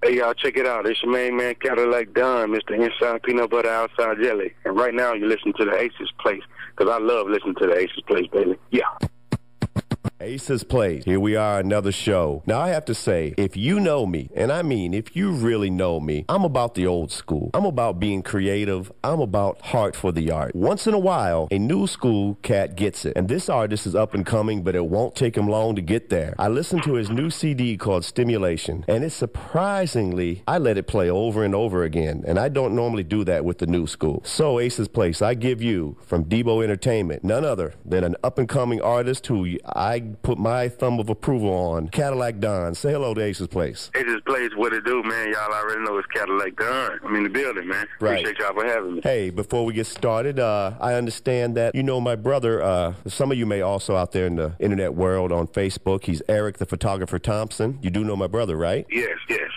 Hey, y'all, check it out. It's your main man, Cadillac Don, Mr. Inside Peanut Butter, Outside Jelly. And right now, you're listening to the Aces Place, because I love listening to the Aces Place, baby. Yeah. Aces Place. Here we are, another show. Now, I have to say, if you know me, and I mean, if you really know me, I'm about the old school. I'm about being creative. I'm about heart for the art. Once in a while, a new school cat gets it. And this artist is up and coming, but it won't take him long to get there. I listened to his new CD called Stimulation, and it's surprisingly, I let it play over and over again. And I don't normally do that with the new school. So, Aces Place, I give you, from Debo Entertainment, none other than an up-and-coming artist who I put my thumb of approval on, Cadillac Don. Say hello to Aces Place. Aces Place, what it do, man? Y'all already know it's Cadillac Don. I'm in the building, man. Right. Appreciate y'all for having me. Hey, before we get started, I understand that you know my brother. Some of you may also out there in the internet world on Facebook. He's Eric, the photographer Thompson. You do know my brother, right? Yes.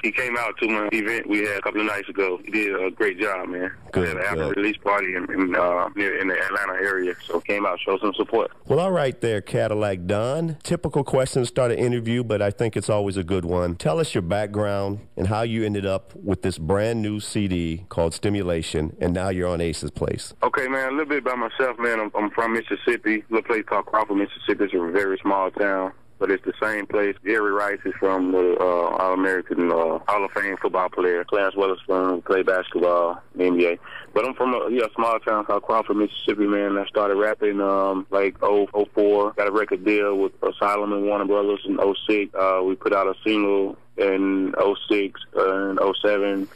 He came out to my event we had a couple of nights ago. He did a great job, man. Good. We had an album release party in the Atlanta area, so came out, show some support. Well, all right there, Cadillac Don. Typical question to start an interview, but I think it's always a good one. Tell us your background and how you ended up with this brand new CD called Stimulation, and now you're on Aces Place. Okay, man, a little bit about myself, man. I'm from Mississippi, a little place called Crawford, Mississippi. It's a very small town, but it's the same place. Jerry Rice is from the All-American Hall of Fame football player. Clarence Weatherspoon played basketball in the NBA. But I'm from a small town called Crawford, Mississippi, man. I started rapping like 04. Got a record deal with Asylum and Warner Brothers in 06. We put out a single in 06 and 07.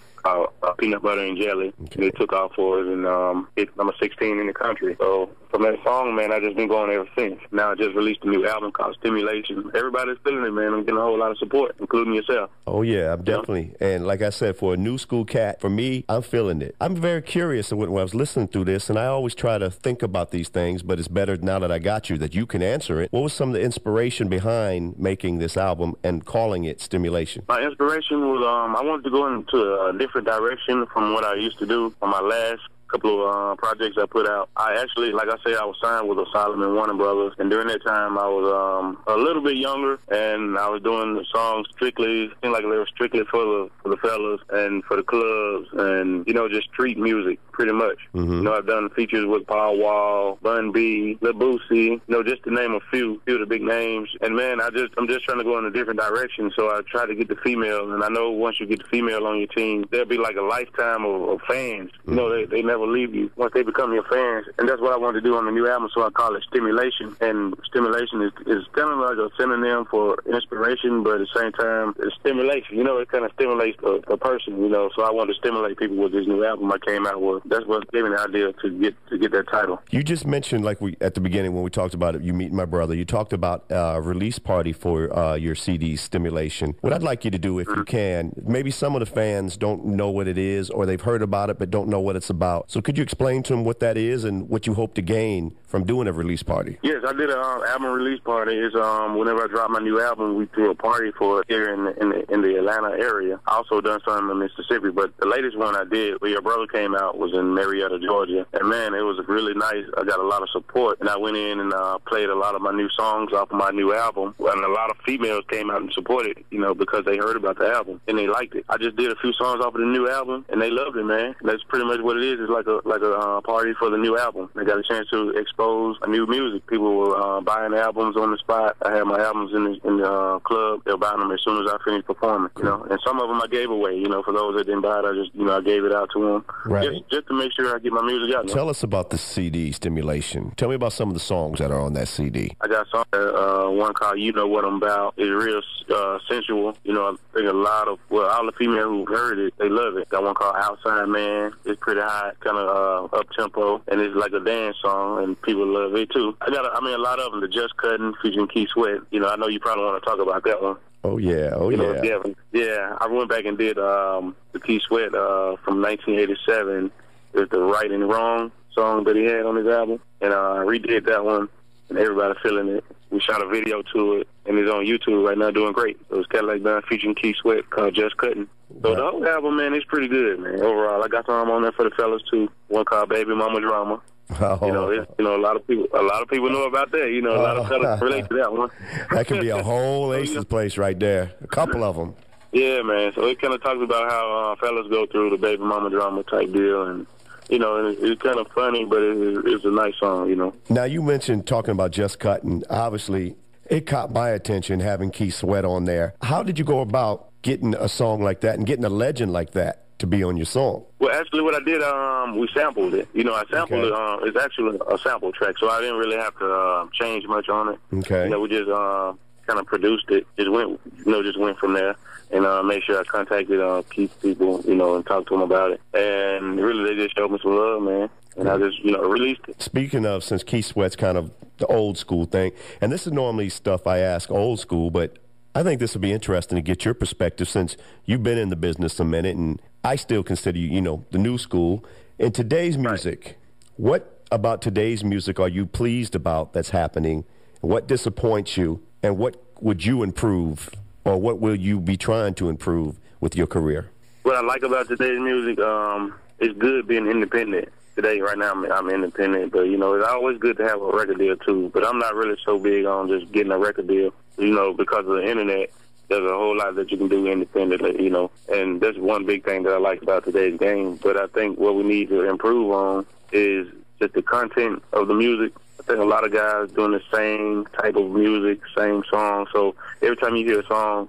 Peanut Butter and Jelly. Okay. They took off for us, and number 16 in the country. So from that song, man, I just been going ever since. Now I just released a new album called Stimulation. Everybody's feeling it, man. I'm getting a whole lot of support, including yourself. Oh, yeah, I'm definitely. And like I said, for a new school cat, for me, I'm feeling it. I'm very curious when I was listening through this, and I always try to think about these things, but it's better now that I got you that you can answer it. What was some of the inspiration behind making this album and calling it Stimulation? My inspiration was I wanted to go into a different direction from what I used to do on my last couple of projects I put out. I actually, like I said, I was signed with Asylum and Warner Brothers, and during that time I was a little bit younger, and I was doing the songs strictly, seemed like they were strictly for the fellas and for the clubs, and just street music pretty much. Mm-hmm. I've done features with Paul Wall, Bun B, Lil Boosie, just to name a few of the big names. And man, I'm just trying to go in a different direction, so I try to get the female, and I know once you get the female on your team, there'll be like a lifetime of fans. Mm-hmm. They never leave you once they become your fans, and that's what I wanted to do on the new album, so I call it Stimulation. And stimulation is kind of like a synonym for inspiration, but at the same time, it's stimulation. It kind of stimulates a person, so I wanted to stimulate people with this new album I came out with. That's what gave me the idea to get that title. You just mentioned, like at the beginning when we talked about it, you meeting my brother, you talked about a release party for your CD, Stimulation. What I'd like you to do, if you can, maybe some of the fans don't know what it is, or they've heard about it but don't know what it's about. So could you explain to them what that is and what you hope to gain from doing a release party? Yes, I did an album release party. It's whenever I drop my new album, we threw a party for it here in the Atlanta area. I also done some in Mississippi, but the latest one I did, where your brother came out, was in Marietta, Georgia. And man, it was really nice. I got a lot of support, and I went in and played a lot of my new songs off of my new album, and a lot of females came out and supported, because they heard about the album and they liked it. I just did a few songs off of the new album, and they loved it, man. That's pretty much what it is. It's like a party for the new album. They got a chance to expose a new music. People were buying albums on the spot. I had my albums in the club. They were buying them as soon as I finished performing, And some of them I gave away, for those that didn't buy it, I just, I gave it out to them. Right. Just to make sure I get my music out. Tell us about the CD, Stimulation. Tell me about some of the songs that are on that CD. I got one called You Know What I'm About. It's real sensual. I think all the females who heard it, they love it. Got one called Outside Man. It's pretty high, kind of up-tempo, and it's like a dance song, and people love it too. A lot of them, the Just Cutting featuring Keith Sweat. I know you probably want to talk about that one. Oh, yeah. Yeah, I went back and did the Keith Sweat from 1987. It's the Right and Wrong song that he had on his album, and I redid that one, and everybody feeling it. We shot a video to it, and it's on YouTube right now, doing great. So it's Cadillac Don featuring Keith Sweat called Just Cutting. So the whole album, man, it's pretty good, man. Overall, I got some on there for the fellas too. One called Baby Mama Drama. Oh. A lot of people know about that. A lot of fellas relate to that one. That could be a whole Aces Place right there. A couple of them. Yeah, man. So it kind of talks about how fellas go through the baby mama drama type deal, and and it's kind of funny, but it's a nice song, Now, you mentioned talking about Just Cutting. Obviously, it caught my attention having Keith Sweat on there. How did you go about getting a song like that and getting a legend like that to be on your song? Well, actually, what I did, we sampled it. I sampled it. It's actually a sample track, so I didn't really have to change much on it. Okay. We just kind of produced it. Just went from there, and made sure I contacted Keith people, and talked to them about it. And really, they just showed me some love, man. And I just, released it. Speaking of, since Keith Sweat's kind of the old school thing, and this is normally stuff I ask old school, but I think this would be interesting to get your perspective since you've been in the business a minute, and I still consider you, the new school. In today's music, what about today's music are you pleased about that's happening? What disappoints you, and what would you improve, or what will you be trying to improve with your career? What I like about today's music, it's good being independent. Today, right now, I'm independent, but, it's always good to have a record deal, too. But I'm not really so big on just getting a record deal, because of the Internet. There's a whole lot that you can do independently, and that's one big thing that I like about today's game. But I think what we need to improve on is just the content of the music. I think a lot of guys doing the same type of music, same song. So every time you hear a song,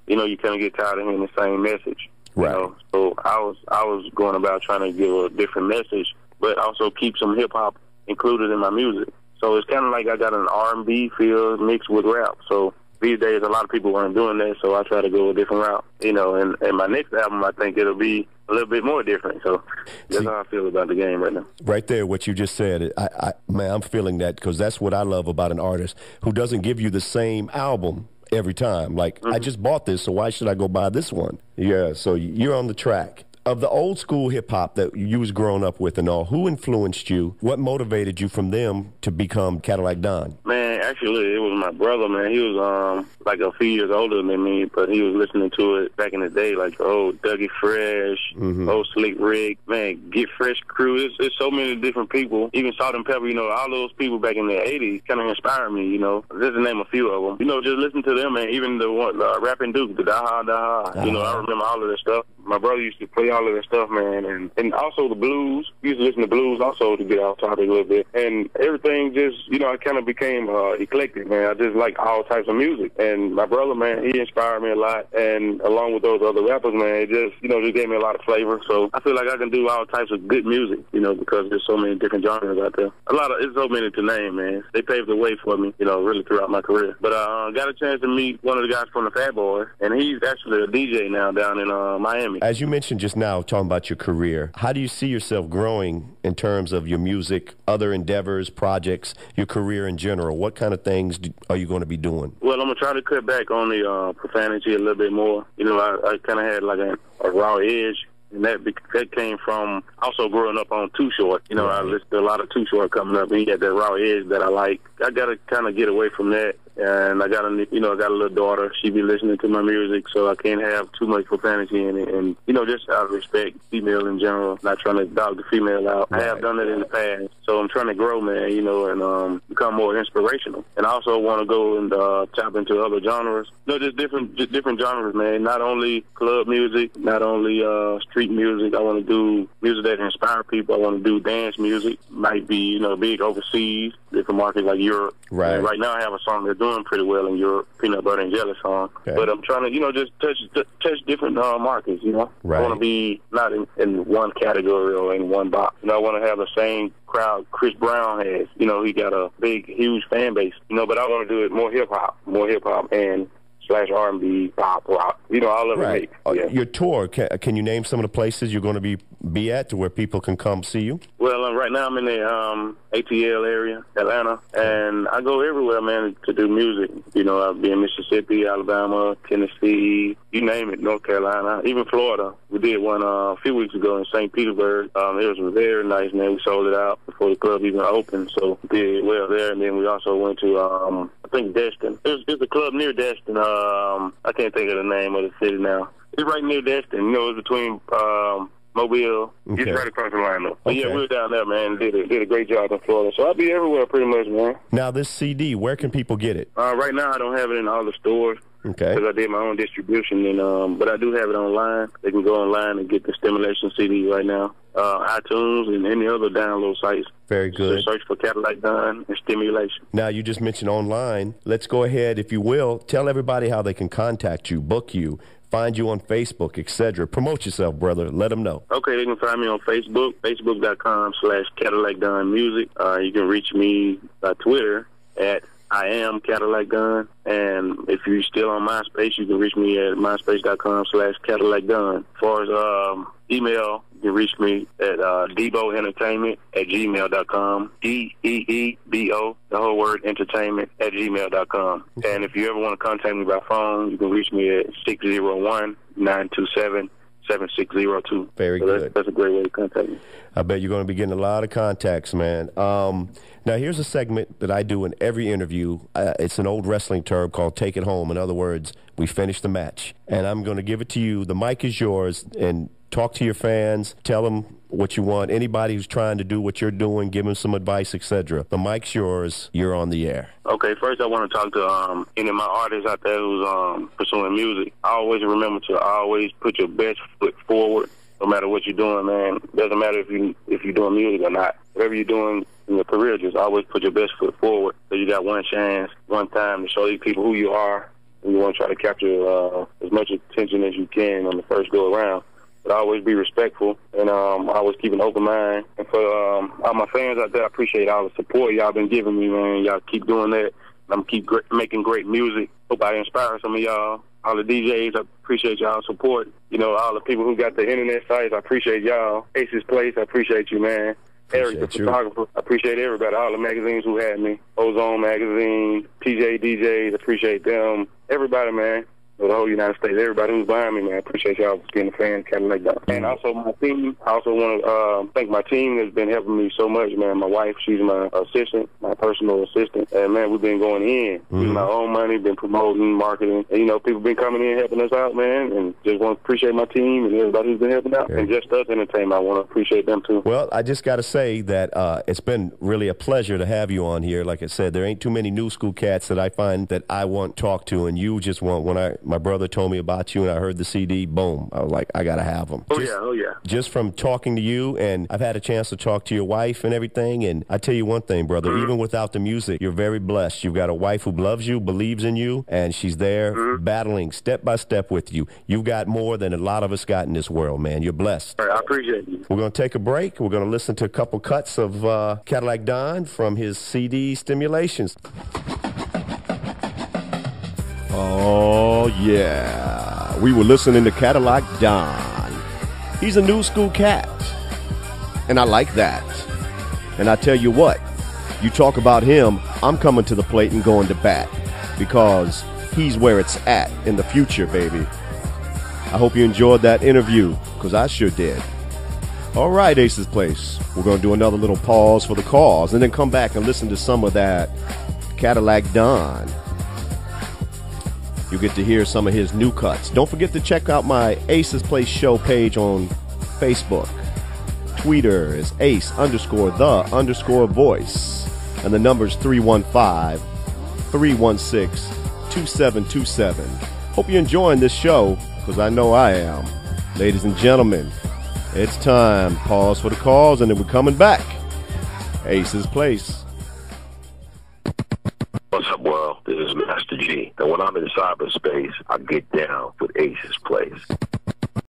you kind of get tired of hearing the same message. Right. So I was going about trying to give a different message, but also keep some hip hop included in my music. So it's kind of like I got an R&B feel mixed with rap. So these days, a lot of people weren't doing that, so I try to go a different route. And my next album, I think it'll be a little bit more different. So that's how I feel about the game right now. Right there, what you just said, I'm feeling that because that's what I love about an artist who doesn't give you the same album every time. Like, I just bought this, so why should I go buy this one? Yeah, so you're on the track. Of the old school hip-hop that you was growing up with and all, who influenced you? What motivated you from them to become Cadillac Don? Man, actually, it was my brother, man. He was like a few years older than me, but he was listening to it back in the day, like old Dougie Fresh, old Slick Rick, man, Get Fresh Crew. It's so many different people. Even Salt and Pepper, all those people back in the 80s kind of inspired me, Just to name a few of them. Just listen to them, man. Even the one, Rapping Duke, the Daha Daha. I remember all of that stuff. My brother used to play all of that stuff, man, and also the blues. We used to listen to blues also to get off topic a little bit. And everything just, I kind of became eclectic, man. I just like all types of music. And my brother, man, he inspired me a lot. And along with those other rappers, man, it just, just gave me a lot of flavor. So I feel like I can do all types of good music, because there's so many different genres out there. It's so many to name, man. They paved the way for me, really throughout my career. But I got a chance to meet one of the guys from the Fat Boys, and he's actually a DJ now down in Miami. As you mentioned just now, talking about your career, how do you see yourself growing in terms of your music, other endeavors, projects, your career in general? What kind of things are you going to be doing? Well, I'm going to try to cut back on the profanity a little bit more. I kind of had like a raw edge. And that came from also growing up on Too Short. I listened to a lot of Too Short coming up, and he had that raw edge that I like. I got to kind of get away from that. And I got a little daughter. She be listening to my music, so I can't have too much profanity in it. And, just out of respect, female in general, not trying to dog the female out. Right. I have done that in the past. So I'm trying to grow, man, and become more inspirational. And I also want to go and tap into other genres. Just different genres, man. Not only club music, not only street music. I want to do music that inspire people. I want to do dance music. Might be, big overseas, different markets like Europe. Right. And right now I have a song that's doing pretty well in Europe, Peanut Butter and Jelly song. Okay. But I'm trying to, just touch different markets, Right. I want to be not in one category or in one box. I want to have the same crowd Chris Brown has. He got a big, huge fan base, but I want to do it more hip-hop and / R&B, pop, rock, all of it. Yeah. Your tour, can you name some of the places you're going to be at to where people can come see you? Well, right now I'm in the ATL area, Atlanta, and I go everywhere, man, to do music. I'll be in Mississippi, Alabama, Tennessee, you name it, North Carolina, even Florida. We did one a few weeks ago in St. Petersburg. It was very nice, man. We sold it out before the club even opened, so we did well there. And then we also went to, I think, Destin. There's a club near Destin. I can't think of the name of the city now. It's right near Destin. It's between Mobile. Okay. It's right across the line, though. But yeah, we were down there, man. Did a great job in Florida. So I'll be everywhere pretty much, man. Now, this CD, where can people get it? Right now, I don't have it in all the stores. Okay. Because I did my own distribution, and but I do have it online. They can go online and get the Stimulation CD right now. iTunes and any other download sites. Very good. So search for Cadillac Don and Stimulation. Now, you just mentioned online. Let's go ahead, if you will, tell everybody how they can contact you, book you, find you on Facebook, etc. Promote yourself, brother. Let them know. Okay, they can find me on Facebook, facebook.com/Cadillac Don Music. You can reach me by Twitter at I am Cadillac Don. And if you're still on MySpace, you can reach me at myspace.com/Cadillac Don. As far as email, you can reach me at deboentertainment@gmail.com. DEEBO, the whole word, entertainment@gmail.com. And if you ever want to contact me by phone, you can reach me at 601-927-7602. Very good. That's a great way to contact me. I bet you're going to be getting a lot of contacts, man. Now, here's a segment that I do in every interview. It's an old wrestling term called take it home. In other words, we finish the match. And I'm going to give it to you. The mic is yours. And talk to your fans. Tell them what you want. Anybody who's trying to do what you're doing, give them some advice, etc. The mic's yours. You're on the air. Okay, first I want to talk to any of my artists out there who's pursuing music. I always remember to always put your best foot forward, no matter what you're doing, man. Doesn't matter if you're doing music or not. Whatever you're doing in your career, just always put your best foot forward. So you got one chance, one time to show these people who you are, and you want to try to capture as much attention as you can on the first go around. But always be respectful and always keep an open mind. And for all my fans out there, I appreciate all the support y'all been giving me, man. Y'all keep doing that. I'm keep making great music. Hope I inspire some of y'all. All the DJs, I appreciate y'all's support. You know, all the people who got the internet sites, I appreciate y'all. Ace's Place, I appreciate you, man. Eric, the photographer, I appreciate everybody. All the magazines who had me. Ozone Magazine, TJ DJs, I appreciate them. Everybody, man. The whole United States, everybody who's behind me, man, I appreciate y'all for being a fan, Cadillac Don. And also my team, I also want to thank my team that's been helping me so much, man. My wife, she's my assistant, my personal assistant. And, man, we've been going in. Using my own money, been promoting, marketing. And, you know, people been coming in helping us out, man. And just want to appreciate my team and everybody who's been helping out. And Just Us Entertainment, I want to appreciate them, too. Well, I just got to say that it's been really a pleasure to have you on here. Like I said, there ain't too many new school cats that I find that I want to talk to. And you just want, my brother told me about you and I heard the CD, boom, I was like, I gotta have them. Oh yeah. Just from talking to you, and I've had a chance to talk to your wife and everything, and I tell you one thing, brother, even without the music, you're very blessed. You've got a wife who loves you, believes in you, and she's there battling step by step with you. You've got more than a lot of us got in this world, man. You're blessed. All right, I appreciate you. We're gonna take a break. We're gonna listen to a couple cuts of Cadillac Don from his CD Stimulations. Oh, yeah. We were listening to Cadillac Don. He's a new school cat. And I like that. And I tell you what, you talk about him, I'm coming to the plate and going to bat. Because he's where it's at in the future, baby. I hope you enjoyed that interview, because I sure did. All right, Ace's Place. We're going to do another little pause for the cause and then come back and listen to some of that Cadillac Don. You get to hear some of his new cuts. Don't forget to check out my Ace's Place show page on Facebook. Twitter is ace_the_voice. And the number's 315-316-2727. Hope you're enjoying this show, because I know I am. Ladies and gentlemen, it's time. Pause for the cause, and then we're coming back. Ace's Place. What's up, world? This is Master G. And when I'm in cyberspace, I get down with Ace's Place.